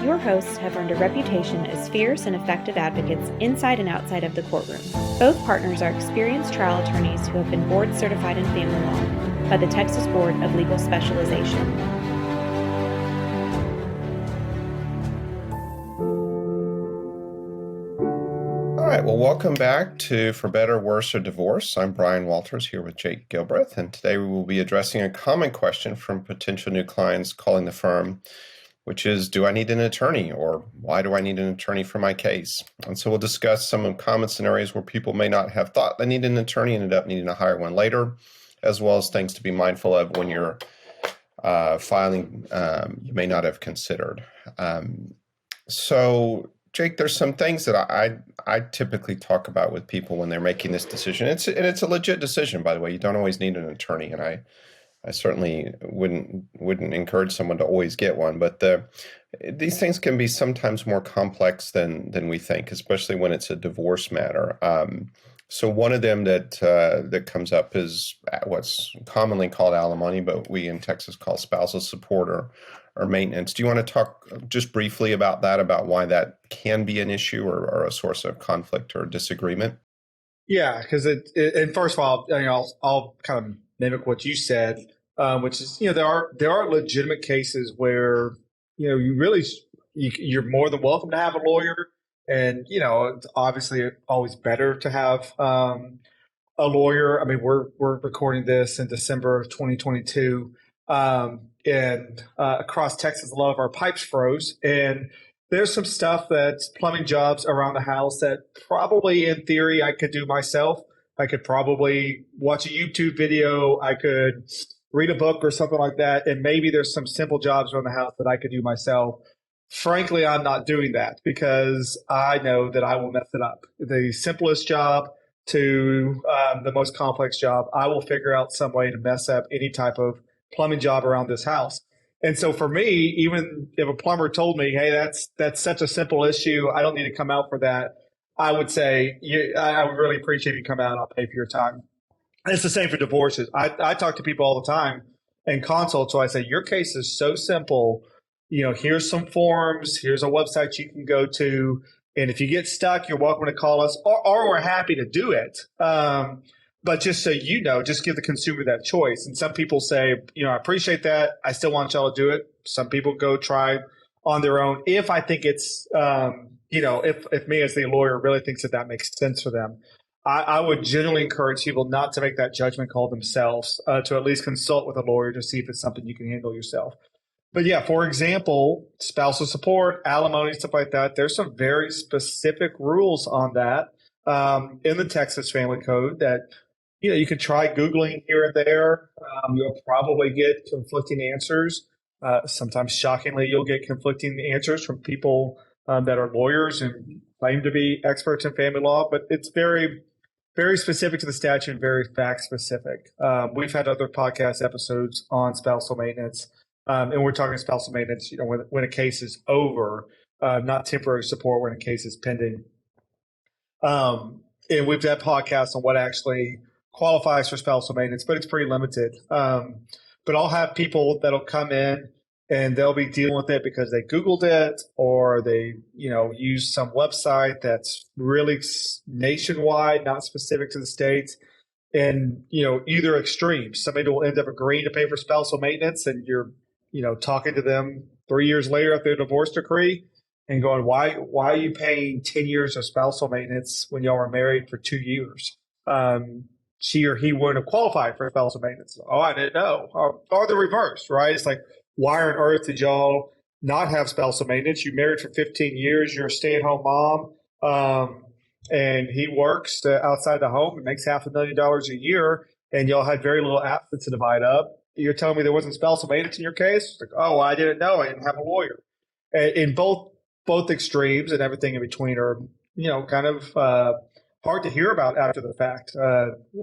Your hosts have earned a reputation as fierce and effective advocates inside and outside of the courtroom. Both partners are experienced trial attorneys who have been board certified in family law by the Texas Board of Legal Specialization. All right, well, welcome back to For Better, Worse, or Divorce. I'm Brian Walters here with Jake Gilbreath, and today we will be addressing a common question from potential new clients calling the firm, which is, do I need an attorney, or why do I need an attorney for my case? And so we'll discuss some common scenarios where people may not have thought they need an attorney and ended up needing to hire one later, as well as things to be mindful of when you're filing you may not have considered. So Jake, there's some things that I typically talk about with people when they're making this decision. It's a legit decision, by the way. You don't always need an attorney, and I certainly wouldn't encourage someone to always get one. But these things can be sometimes more complex than we think, especially when it's a divorce matter. So one of them that comes up is what's commonly called alimony, but we in Texas call spousal support or maintenance. Do you want to talk just briefly about that, about why that can be an issue or a source of conflict or disagreement? Yeah, because and first of all, I'll kind of mimic what you said, which is, there are legitimate cases where, you're more than welcome to have a lawyer. And, it's obviously always better to have a lawyer. I mean, we're recording this in December of 2022. And across Texas, a lot of our pipes froze. And there's some stuff that's plumbing jobs around the house that probably in theory I could do myself. I could probably watch a YouTube video. I could read a book or something like that. And maybe there's some simple jobs around the house that I could do myself. Frankly, I'm not doing that because I know that I will mess it up. The simplest job to the most complex job, I will figure out some way to mess up any type of plumbing job around this house. And so for me, even if a plumber told me, hey, that's such a simple issue, I don't need to come out for that, I would say, I would really appreciate if you come out and I'll pay for your time. And it's the same for divorces. I talk to people all the time in consult. So I say, your case is so simple. Here's some forms. Here's a website you can go to. And if you get stuck, you're welcome to call us or we're happy to do it. But just so you know, just give the consumer that choice. And some people say, I appreciate that. I still want y'all to do it. Some people go try on their own. If I think it's, if me as the lawyer really thinks that makes sense for them, I would generally encourage people not to make that judgment call themselves, to at least consult with a lawyer to see if it's something you can handle yourself. But yeah, for example, spousal support, alimony, stuff like that, there's some very specific rules on that in the Texas Family Code that, you can try Googling here and there. You'll probably get conflicting answers. Sometimes, shockingly, you'll get conflicting answers from people that are lawyers and claim to be experts in family law. But it's very, very specific to the statute and very fact specific. We've had other podcast episodes on spousal maintenance. And we're talking spousal maintenance, when a case is over, not temporary support when a case is pending. And we've had podcasts on what actually qualifies for spousal maintenance, but it's pretty limited. But I'll have people that'll come in and they'll be dealing with it because they Googled it or they, use some website that's really nationwide, not specific to the states. And, either extreme. Somebody will end up agreeing to pay for spousal maintenance and you're, talking to them 3 years later after their divorce decree and going, why are you paying 10 years of spousal maintenance when y'all were married for 2 years? She or he wouldn't have qualified for spousal maintenance. Oh, I didn't know. Or the reverse, right? It's like, why on earth did y'all not have spousal maintenance? You married for 15 years. You're a stay-at-home mom. And he works outside the home and makes $500,000 a year. And y'all had very little assets to divide up. You're telling me there wasn't spousal maintenance in your case? It's like, oh, I didn't know. I didn't have a lawyer. In both extremes and everything in between are, kind of hard to hear about after the fact.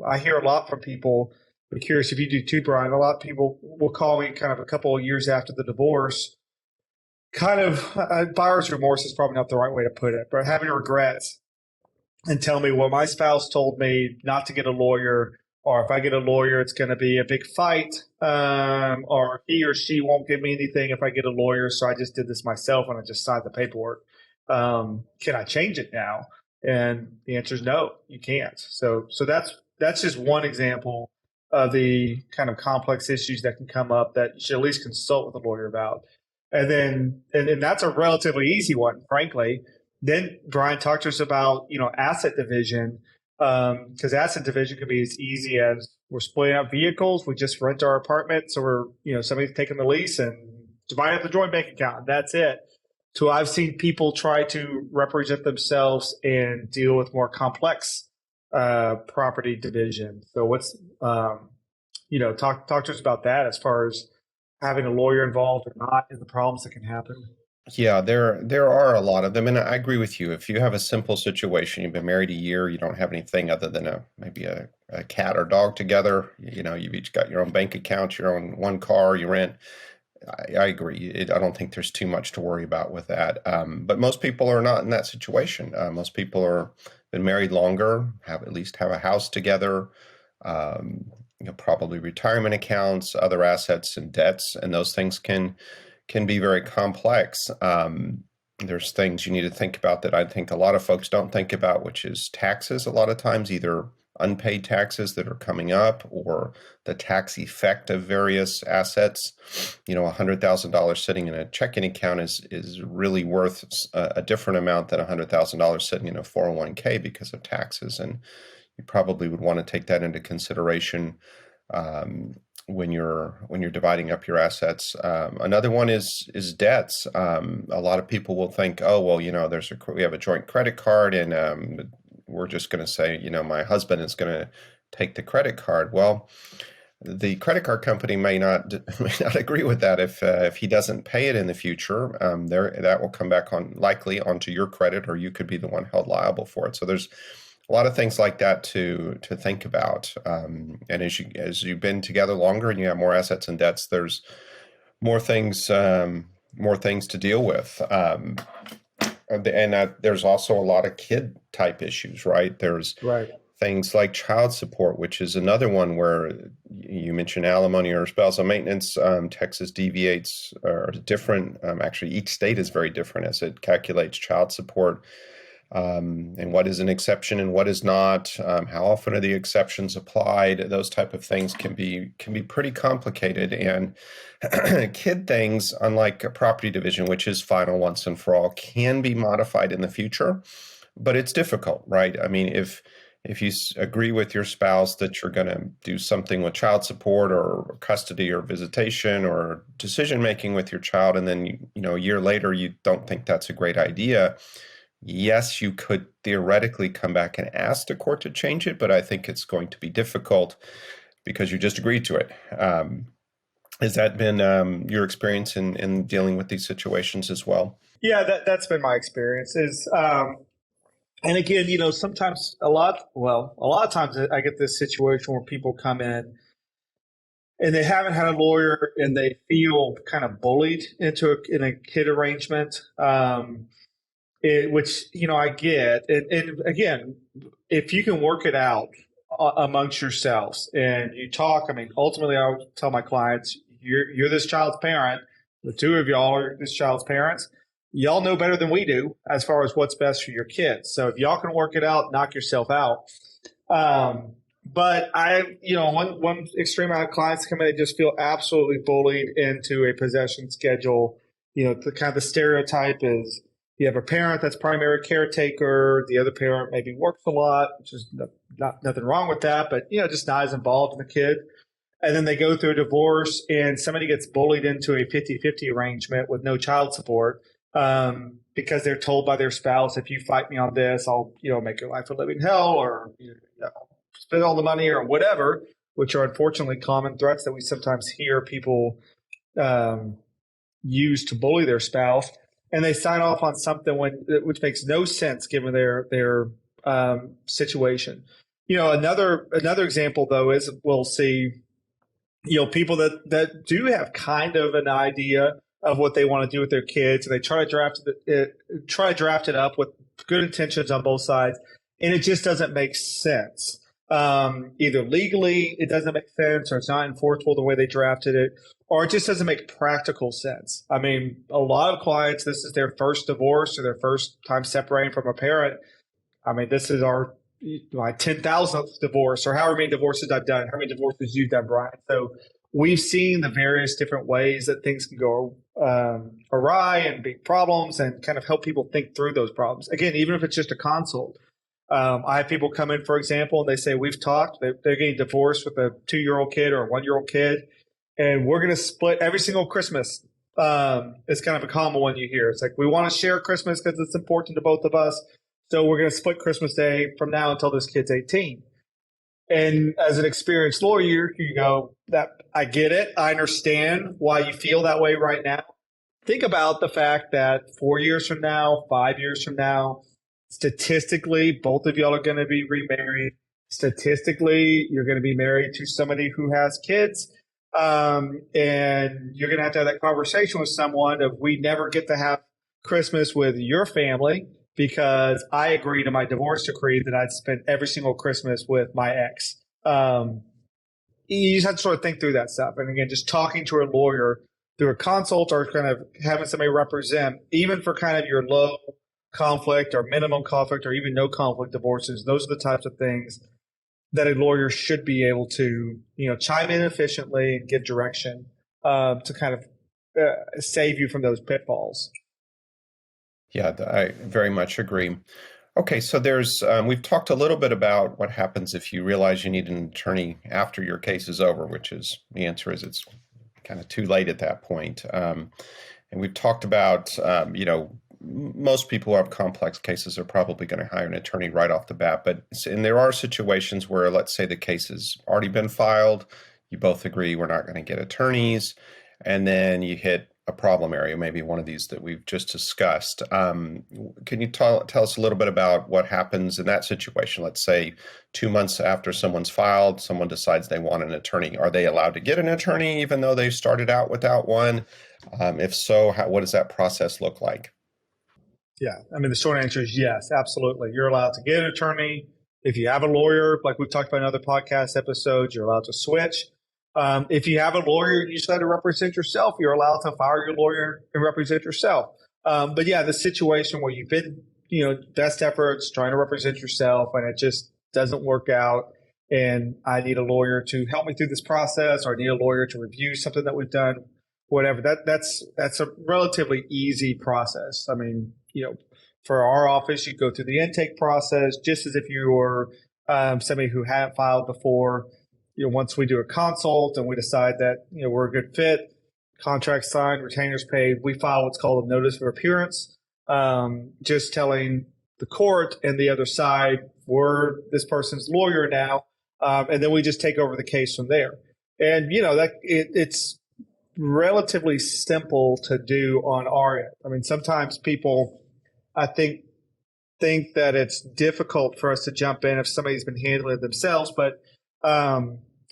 I hear a lot from people. I'm curious if you do too, Brian. A lot of people will call me kind of a couple of years after the divorce. Kind of buyer's remorse is probably not the right way to put it, but having regrets and tell me, well, my spouse told me not to get a lawyer. or if I get a lawyer, it's going to be a big fight, or he or she won't give me anything if I get a lawyer. So I just did this myself and I just signed the paperwork. Can I change it now? And the answer is no, you can't. So that's just one example of the kind of complex issues that can come up that you should at least consult with a lawyer about. And then, and that's a relatively easy one, frankly. Then Brian talked to us about, asset division, because asset division could be as easy as we're splitting up vehicles. We just rent our apartment. So somebody's taking the lease and dividing up the joint bank account. And that's it. So I've seen people try to represent themselves and deal with more complex property division. So talk to us about that as far as having a lawyer involved or not and the problems that can happen. Yeah, there are a lot of them, and I agree with you. If you have a simple situation, you've been married a year, you don't have anything other than maybe a cat or dog together. You've each got your own bank account, your own one car, you rent. I agree. I don't think there's too much to worry about with that. But most people are not in that situation. Most people are been married longer, at least have a house together. Probably retirement accounts, other assets and debts, and those things can be very complex. There's things you need to think about that I think a lot of folks don't think about, which is taxes a lot of times, either unpaid taxes that are coming up or the tax effect of various assets. $100,000 sitting in a checking account is really worth a different amount than $100,000 sitting in a 401k because of taxes. And you probably would want to take that into consideration when you're dividing up your assets. Another one is debts. A lot of people will think, oh, well, we have a joint credit card, and we're just going to say, my husband is going to take the credit card. Well, the credit card company may not agree with that if he doesn't pay it in the future. That will come back likely onto your credit, or you could be the one held liable for it. So there's a lot of things like that to think about. And as you've been together longer and you have more assets and debts, there's more things to deal with. And there's also a lot of kid type issues, right? There's things like child support, which is another one where you mentioned alimony or spousal maintenance. Texas deviates or different. Actually, each state is very different as it calculates child support. And what is an exception and what is not, how often are the exceptions applied? Those type of things can be pretty complicated. And kid things, unlike a property division, which is final once and for all, can be modified in the future, but it's difficult, right? I mean, if you agree with your spouse that you're going to do something with child support or custody or visitation or decision making with your child, and then a year later you don't think that's a great idea, yes, you could theoretically come back and ask the court to change it, but I think it's going to be difficult because you just agreed to it. Has that been your experience in dealing with these situations as well? Yeah, that's been my experience. And again, sometimes a lot of times I get this situation where people come in and they haven't had a lawyer and they feel kind of bullied in a kid arrangement. Which I get, and again, if you can work it out amongst yourselves and you talk, I mean, ultimately, I would tell my clients, you're this child's parent. The two of y'all are this child's parents. Y'all know better than we do as far as what's best for your kids. So if y'all can work it out, knock yourself out. But one extreme amount of clients come in, they just feel absolutely bullied into a possession schedule. The kind of the stereotype is, you have a parent that's primary caretaker. The other parent maybe works a lot, which is nothing wrong with that, but just not as involved in the kid. And then they go through a divorce and somebody gets bullied into a 50-50 arrangement with no child support because they're told by their spouse, if you fight me on this, I'll make your life a living hell, or spend all the money or whatever, which are unfortunately common threats that we sometimes hear people use to bully their spouse. And they sign off on something which makes no sense given their situation. Another example though is we'll see, people that do have kind of an idea of what they want to do with their kids, and they try to draft it up with good intentions on both sides, and it just doesn't make sense. Either legally it doesn't make sense, or it's not enforceable the way they drafted it, or it just doesn't make practical sense. I mean, a lot of clients, this is their first divorce or their first time separating from a parent. I mean, this is my 10,000th divorce, or however many divorces I've done, how many divorces you've done, Brian. So we've seen the various different ways that things can go awry and big problems, and kind of help people think through those problems. Again, even if it's just a consult. I have people come in, for example, and they say, we've talked, they're getting divorced with a 2-year-old kid or a 1-year-old kid, and we're going to split every single Christmas. It's kind of a common one you hear. It's like, we want to share Christmas because it's important to both of us. So we're going to split Christmas Day from now until this kid's 18. And as an experienced lawyer, you go, that I get it. I understand why you feel that way right now. Think about the fact that 4 years from now, 5 years from now, statistically, both of y'all are going to be remarried. Statistically, you're going to be married to somebody who has kids. And you're going to have that conversation with someone of, we never get to have Christmas with your family because I agreed in my divorce decree that I'd spend every single Christmas with my ex. You just have to sort of think through that stuff. And again, just talking to a lawyer through a consult, or kind of having somebody represent, even for kind of your low conflict or minimum conflict or even no conflict divorces, those are the types of things that a lawyer should be able to, chime in efficiently and give direction to kind of save you from those pitfalls. Yeah, I very much agree. Okay, so we've talked a little bit about what happens if you realize you need an attorney after your case is over, which is, the answer is it's kind of too late at that point. And we've talked about, most people who have complex cases are probably going to hire an attorney right off the bat. And there are situations where, let's say the case has already been filed, you both agree we're not going to get attorneys, and then you hit a problem area, maybe one of these that we've just discussed. Can you tell us a little bit about what happens in that situation? Let's say 2 months after someone's filed, someone decides they want an attorney. Are they allowed to get an attorney even though they started out without one? If so, what does that process look like? Yeah, I mean, the short answer is yes, absolutely. You're allowed to get an attorney. If you have a lawyer, like we've talked about in other podcast episodes, you're allowed to switch. If you have a lawyer and you decide to represent yourself, you're allowed to fire your lawyer and represent yourself. But yeah, the situation where you've been, best efforts trying to represent yourself and it just doesn't work out, and I need a lawyer to help me through this process, or I need a lawyer to review something that we've done, whatever. That's a relatively easy process. I mean, for our office, you go through the intake process just as if you were somebody who hadn't filed before. Once we do a consult and we decide that, we're a good fit, contract signed, retainers paid, we file what's called a notice of appearance, just telling the court and the other side, we're this person's lawyer now. And then we just take over the case from there. And, it's relatively simple to do on our end. I mean, sometimes people, I think that it's difficult for us to jump in if somebody's been handling it themselves, but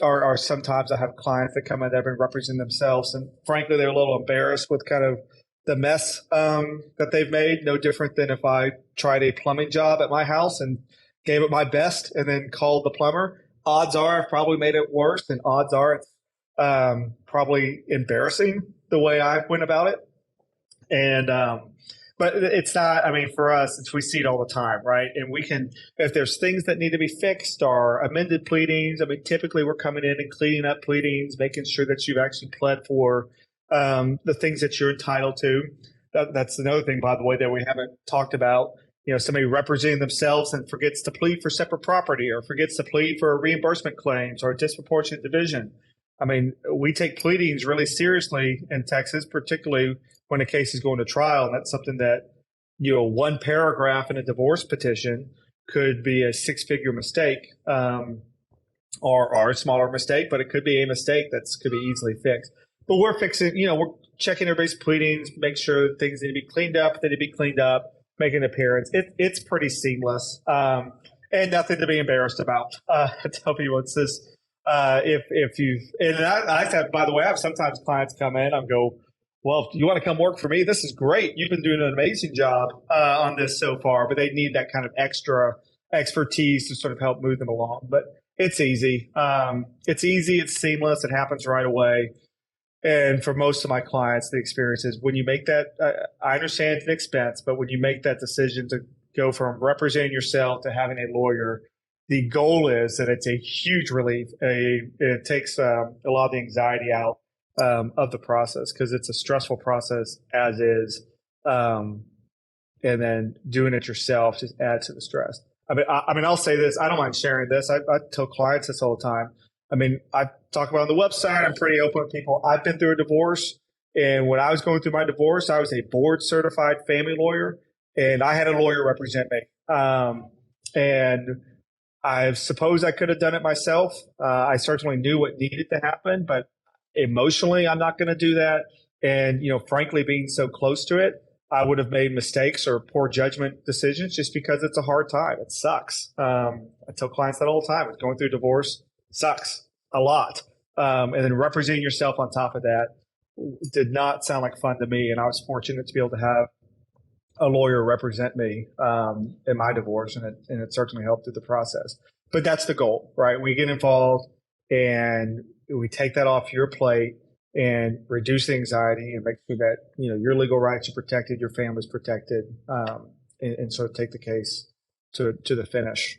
or sometimes I have clients that come in that have been representing themselves, and frankly, they're a little embarrassed with kind of the mess that they've made. No different than if I tried a plumbing job at my house and gave it my best and then called the plumber. Odds are I've probably made it worse, and odds are it's probably embarrassing the way I went about it. And but it's not, I mean, for us, we see it all the time, right? And we can, if there's things that need to be fixed or amended pleadings, I mean, typically we're coming in and cleaning up pleadings, making sure that you've actually pled for the things that you're entitled to. That's another thing, by the way, that we haven't talked about. Somebody representing themselves and forgets to plead for separate property, or forgets to plead for reimbursement claims or disproportionate division. I mean, we take pleadings really seriously in Texas, particularly when a case is going to trial. And that's something that, one paragraph in a divorce petition could be a 6-figure mistake or a smaller mistake, but it could be a mistake that could be easily fixed. But we're fixing, we're checking everybody's pleadings, make sure that things need to be cleaned up, make an appearance. It's pretty seamless and nothing to be embarrassed about. I tell people it's this. If you've, and I said, by the way, I have sometimes clients come in and go, well, if you want to come work for me, this is great. You've been doing an amazing job on this so far, but they need that kind of extra expertise to sort of help move them along. But It's easy. It's easy. It's seamless. It happens right away. And for most of my clients, the experience is when you make that, I understand it's an expense, but when you make that decision to go from representing yourself to having a lawyer, the goal is that it's a huge relief. It takes a lot of the anxiety out of the process because it's a stressful process as is. Um, and then doing it yourself just adds to the stress. I'll say this. I don't mind sharing this. I tell clients this all the time. I mean, I talk about on the website. I'm pretty open with people. I've been through a divorce, and when I was going through my divorce, I was a board certified family lawyer, and I had a lawyer represent me. And I suppose I could have done it myself. I certainly knew what needed to happen, but emotionally, I'm not going to do that. And frankly, being so close to it, I would have made mistakes or poor judgment decisions just because it's a hard time. It sucks. I tell clients that all the time. Going through divorce sucks a lot. And then representing yourself on top of that did not sound like fun to me. And I was fortunate to be able to have a lawyer represent me in my divorce, and it certainly helped through the process. But that's the goal, right? We get involved and we take that off your plate and reduce the anxiety and make sure that your legal rights are protected, your family's protected, and sort of take the case to the finish.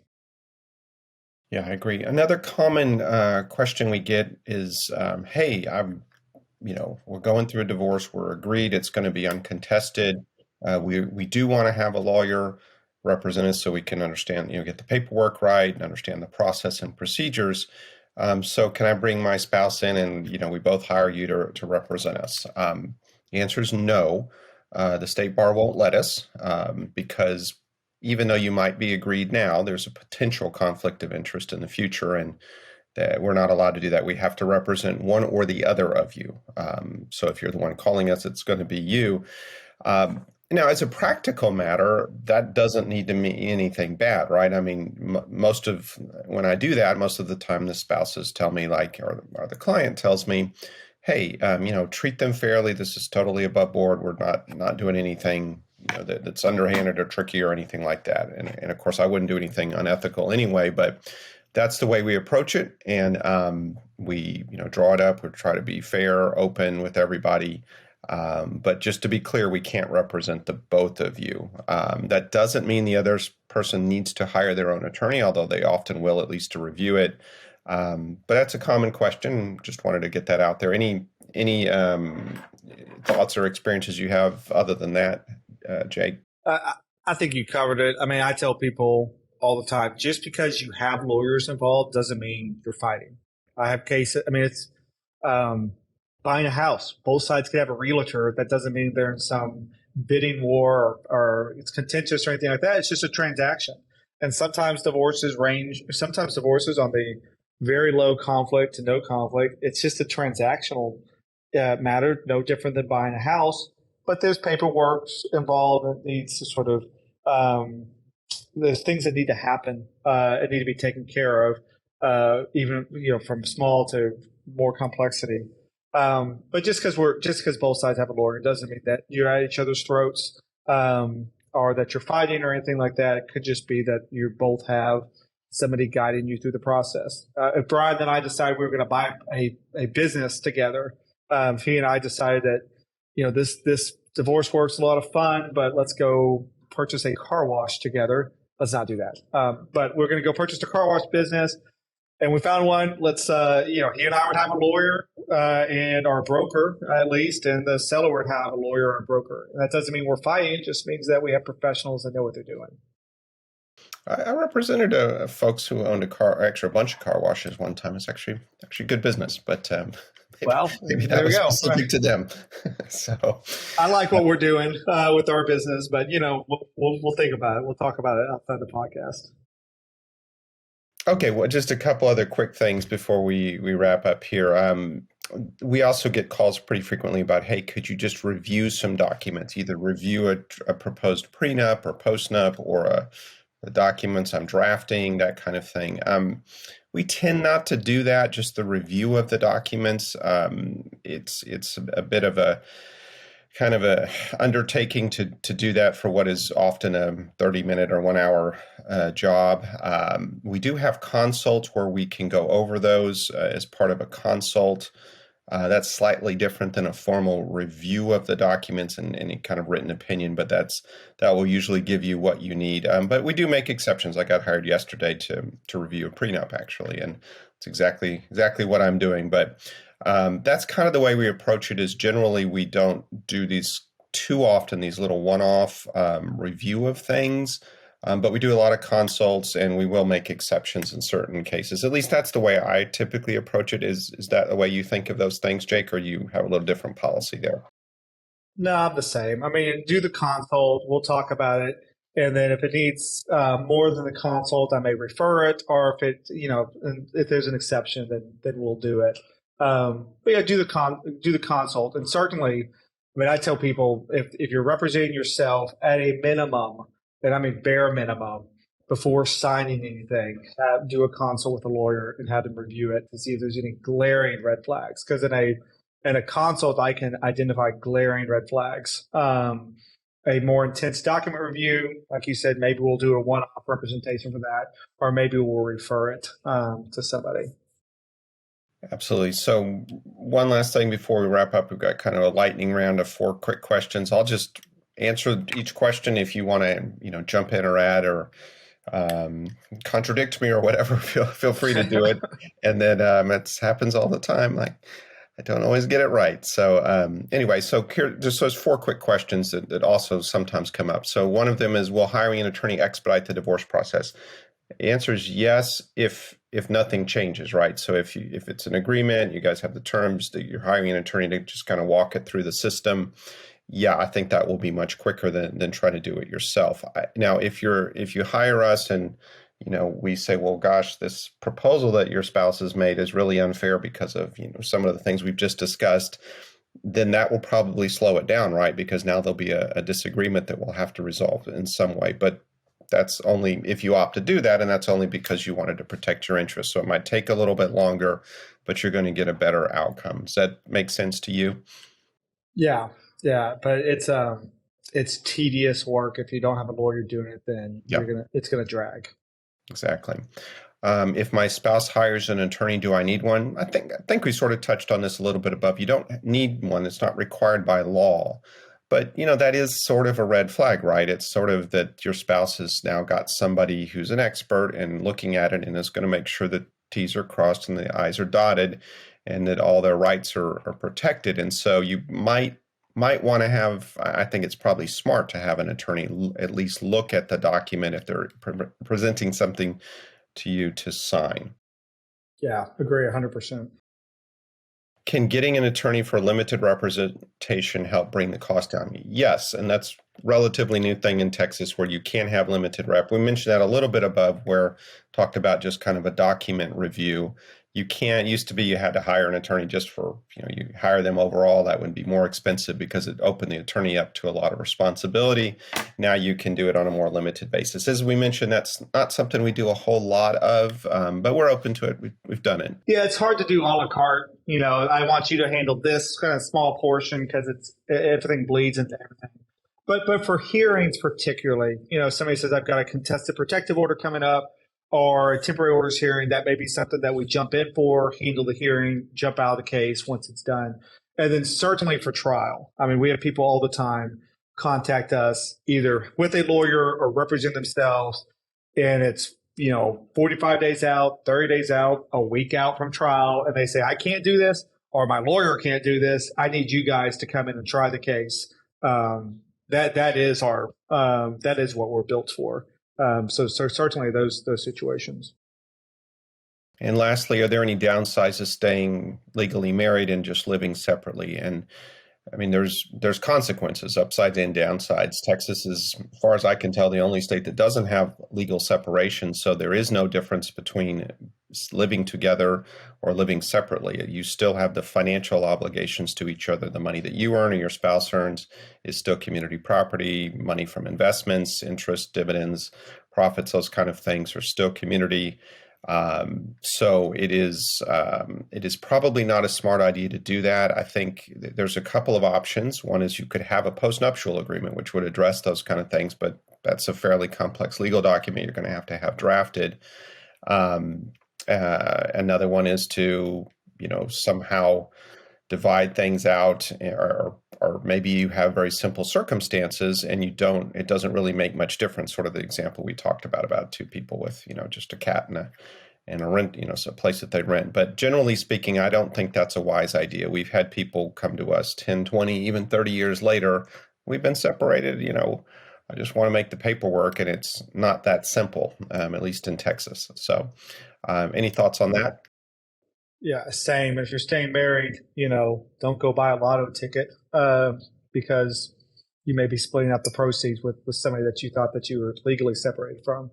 Yeah, I agree. Another common question we get is, "Hey, we're going through a divorce. We're agreed it's going to be uncontested. We do want to have a lawyer represent us so we can understand, get the paperwork right and understand the process and procedures. So can I bring my spouse in and, we both hire you to represent us?" The answer is no. The state bar won't let us because even though you might be agreed now, there's a potential conflict of interest in the future, and that we're not allowed to do that. We have to represent one or the other of you. So if you're the one calling us, it's going to be you. Now, as a practical matter, that doesn't need to mean anything bad, right? I mean, when I do that, most of the time the spouses tell me, or the client tells me, "Hey, treat them fairly. This is totally above board. We're not doing anything, that's underhanded or tricky or anything like that." And of course, I wouldn't do anything unethical anyway, but that's the way we approach it. And we, draw it up. We try to be fair, open with everybody. But just to be clear, we can't represent the both of you. That doesn't mean the other person needs to hire their own attorney, although they often will, at least to review it. But that's a common question. Just wanted to get that out there. Any thoughts or experiences you have other than that, Jake? I think you covered it. I mean, I tell people all the time, just because you have lawyers involved doesn't mean you're fighting. I have cases. I mean, it's buying a house. Both sides could have a realtor. That doesn't mean they're in some bidding war or it's contentious or anything like that. It's just a transaction. And sometimes divorces on the very low conflict to no conflict. It's just a transactional matter, no different than buying a house. But there's paperwork involved that needs to sort of there's things that need to happen and need to be taken care of, even from small to more complexity. But just because both sides have a lawyer doesn't mean that you're at each other's throats or that you're fighting or anything like that. It could just be that you both have somebody guiding you through the process. If Brian and I decided we were going to buy a business together, he and I decided that this divorce work's a lot of fun, but let's go purchase a car wash together. Let's not do that. But we're going to go purchase a car wash business. And we found one. Let's, he and I would have a lawyer and our broker at least, and the seller would have a lawyer or a broker. And that doesn't mean we're fighting. It just means that we have professionals that know what they're doing. I represented folks who owned a bunch of car washes one time. It's actually good business, but maybe that was specific to them. So I like what we're doing with our business, but we'll think about it. We'll talk about it outside the podcast. Okay, well, just a couple other quick things before we wrap up here. We also get calls pretty frequently about, "Hey, could you just review some documents? Either review a proposed prenup or postnup or the documents I'm drafting, that kind of thing." We tend not to do that. Just the review of the documents. It's a bit of a kind of a undertaking to do that for what is often a 30-minute or 1 hour job. We do have consults where we can go over those as part of a consult. That's slightly different than a formal review of the documents and any kind of written opinion, but that will usually give you what you need. But we do make exceptions. I got hired yesterday to review a prenup, actually, and it's exactly what I'm doing. But that's kind of the way we approach it. Is generally we don't do these too often, these little one-off review of things. But we do a lot of consults, and we will make exceptions in certain cases. At least that's the way I typically approach it. Is that the way you think of those things, Jake, or you have a little different policy there? No, I'm the same. I mean, do the consult. We'll talk about it. And then if it needs more than the consult, I may refer it. Or if it, if there's an exception, then we'll do it. But yeah, do the consult. And certainly, I mean, I tell people if you're representing yourself at a minimum, and I mean bare minimum, before signing anything, do a consult with a lawyer and have them review it to see if there's any glaring red flags. Because in a consult, I can identify glaring red flags. A more intense document review, like you said, maybe we'll do a one-off representation for that, or maybe we'll refer it to somebody. Absolutely. So one last thing before we wrap up, we've got kind of a lightning round of 4 quick questions. I'll just answer each question. If you want to, jump in or add or contradict me or whatever, feel free to do it. And then it happens all the time. Like I don't always get it right. So anyway, so here, just those 4 quick questions that also sometimes come up. So one of them is, will hiring an attorney expedite the divorce process? The answer is yes, if nothing changes, right? So if it's an agreement, you guys have the terms that you're hiring an attorney to just kind of walk it through the system. Yeah, I think that will be much quicker than trying to do it yourself. Now, if you hire us and we say, well, gosh, this proposal that your spouse has made is really unfair because of some of the things we've just discussed, then that will probably slow it down, right? Because now there'll be a disagreement that we'll have to resolve in some way. But that's only if you opt to do that, and that's only because you wanted to protect your interests. So it might take a little bit longer, but you're going to get a better outcome. Does that make sense to you? Yeah, but it's tedious work. If you don't have a lawyer doing it, then it's gonna drag. Exactly. If my spouse hires an attorney, do I need one? I think we sort of touched on this a little bit above. You don't need one. It's not required by law. But, that is sort of a red flag, right? It's sort of that your spouse has now got somebody who's an expert and looking at it and is going to make sure that T's are crossed and the I's are dotted and that all their rights are protected. And so you might want to have, I think it's probably smart to have an attorney at least look at the document if they're presenting something to you to sign. Yeah, agree 100%. Can getting an attorney for limited representation help bring the cost down? Yes, and that's relatively new thing in Texas where you can have limited rep. We mentioned that a little bit above where talked about just kind of a document review. You can't, used to be you had to hire an attorney just for, you hire them overall. That would be more expensive because it opened the attorney up to a lot of responsibility. Now you can do it on a more limited basis. As we mentioned, that's not something we do a whole lot of, but we're open to it. We've done it. Yeah, it's hard to do a la carte. I want you to handle this kind of small portion because everything bleeds into everything. But for hearings particularly, somebody says, I've got a contested protective order coming up, or a temporary orders hearing, that may be something that we jump in for, handle the hearing, jump out of the case once it's done. And then certainly for trial. I mean, we have people all the time contact us either with a lawyer or represent themselves. And it's, 45 days out, 30 days out, a week out from trial. And they say, I can't do this, or my lawyer can't do this. I need you guys to come in and try the case. That is what we're built for. So certainly those situations. And lastly, are there any downsides of staying legally married and just living separately? And I mean, there's consequences, upsides and downsides. Texas is, as far as I can tell, the only state that doesn't have legal separation. So there is no difference between living together or living separately. You still have the financial obligations to each other. The money that you earn or your spouse earns is still community property. Money from investments, interest, dividends, profits, those kind of things are still community. So it is probably not a smart idea to do that. I think there's a couple of options. One is you could have a postnuptial agreement, which would address those kind of things, but that's a fairly complex legal document you're going to have drafted. Another one is to, somehow divide things out, or maybe you have very simple circumstances and it doesn't really make much difference. Sort of the example we talked about two people with, just a cat and a rent, so a place that they rent. But generally speaking, I don't think that's a wise idea. We've had people come to us 10, 20, even 30 years later. We've been separated, I just want to make the paperwork, and it's not that simple, at least in Texas. So any thoughts on that? Yeah, same. If you're staying married, don't go buy a lotto ticket because you may be splitting up the proceeds with somebody that you thought that you were legally separated from.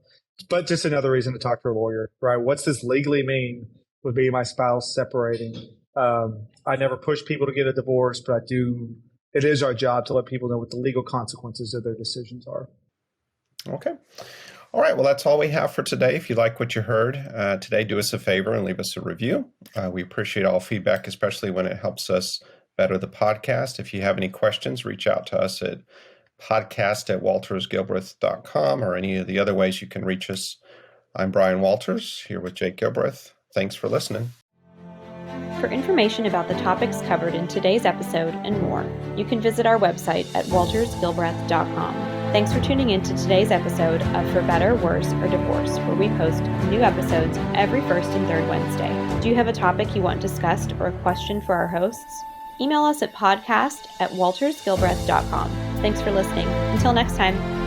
But just another reason to talk to a lawyer, right? What's this legally mean with me and my spouse separating? I never push people to get a divorce, but I do. It is our job to let people know what the legal consequences of their decisions are. Okay. All right. Well, that's all we have for today. If you like what you heard today, do us a favor and leave us a review. We appreciate all feedback, especially when it helps us better the podcast. If you have any questions, reach out to us at podcast@waltersgilbreath.com or any of the other ways you can reach us. I'm Brian Walters, here with Jake Gilbreath. Thanks for listening. For information about the topics covered in today's episode and more, you can visit our website at waltersgilbreath.com. Thanks for tuning in to today's episode of For Better, Worse, or Divorce, where we post new episodes every first and third Wednesday. Do you have a topic you want discussed or a question for our hosts? Email us at podcast@waltersgilbreath.com. Thanks for listening. Until next time.